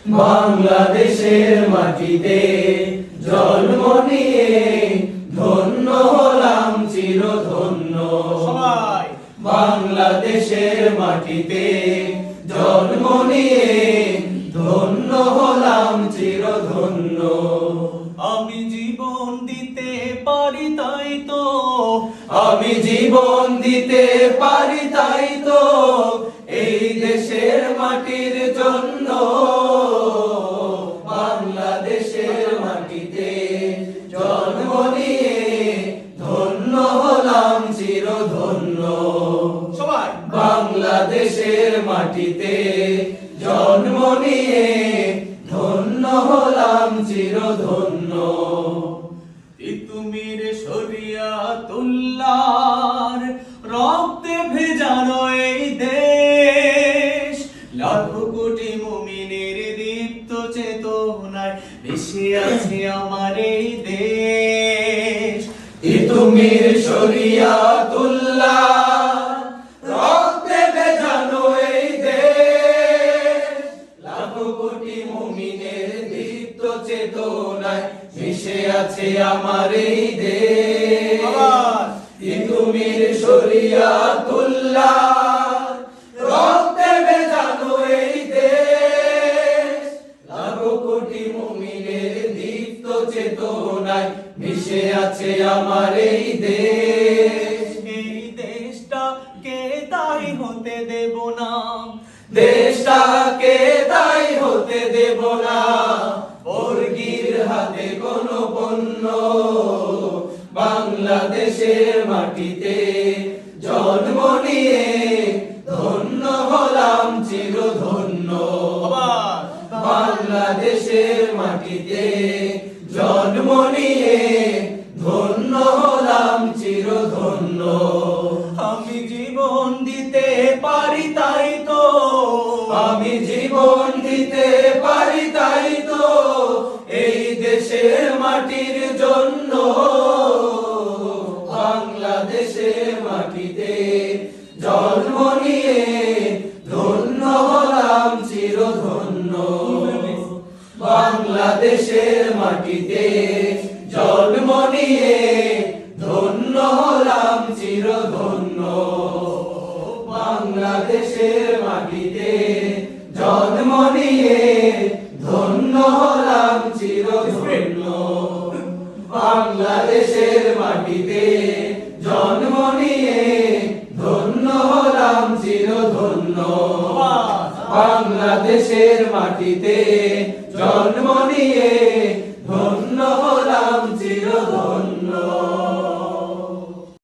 বাংলাদেশের মাটিতে জন্ম নিয়ে ধন্য হলাম চিরধন্য। সবাই বাংলাদেশের মাটিতে জন্ম নিয়ে ধন্য হলাম চিরধন্য। আমি জীবন দিতে পারি তাই তো, আমি জীবন দিতে পারি তাই তো এই দেশের মাটির জন্য। বাংলাদেশের মাটিতে জন্ম নিয়ে ধন্য হলাম চিরধন্য। সবাই বাংলাদেশের মাটিতে জন্ম নিয়ে ধন্য হলাম চিরধন্য। তিতুমির শরিয়াতুল্লাহর রক্তে ভেজানো এই দেশ, লাখো কোটি মুমিনের দীপ্ত চেতনায় ভেসে আছে আমার এই দেশ। তিতুমির শরিয়াতুল্লাহ রক্তে ভেজানো এই দেশ, লাখো কোটি মুমিনের দীপ্ত চেতনায় মিশে আছে আমার এই দেশ। তিতুমির শরিয়াতুল্লাহ রক্তে ভেজানো এই দেশ, লাখো কোটি মুমিনের দীপ্ত চেতনায় মিশে আছে আমার এই দেশ। এই দেশটাকে তাই হতে দেব না, দেশটাকে তাই হতে দেব না বর্গীর হাতে কোনো পণ্য। বাংলাদেশের মাটিতে জন্ম নিয়ে ধন্য হলাম চিরধন্য। বাংলাদেশের মাটিতে জন্ম নিয়ে ধন্য হলাম চিরধন্য। আমি জীবন দিতে পারি তাই তো, আমি জীবন দিতে পারি তাই তো এই দেশের মাটির জন্য। বাংলাদেশের মাটিতে জন্ম নিয়ে ধন্য হলাম চিরধন্য। বাংলাদেশের মাটিতে জন্ম নিয়ে ধন্য হলাম চিরধন্য। বাংলাদেশের মাটিতে জন্ম নিয়ে ধন্য হলাম চিরধন্য। বাংলাদেশের মাটিতে জন্ম নিয়ে ধন্য হলাম চিরধন্য। বাংলাদেশের মাটিতে জন্ম নিয়ে ধন্য হলাম চিরধন্য।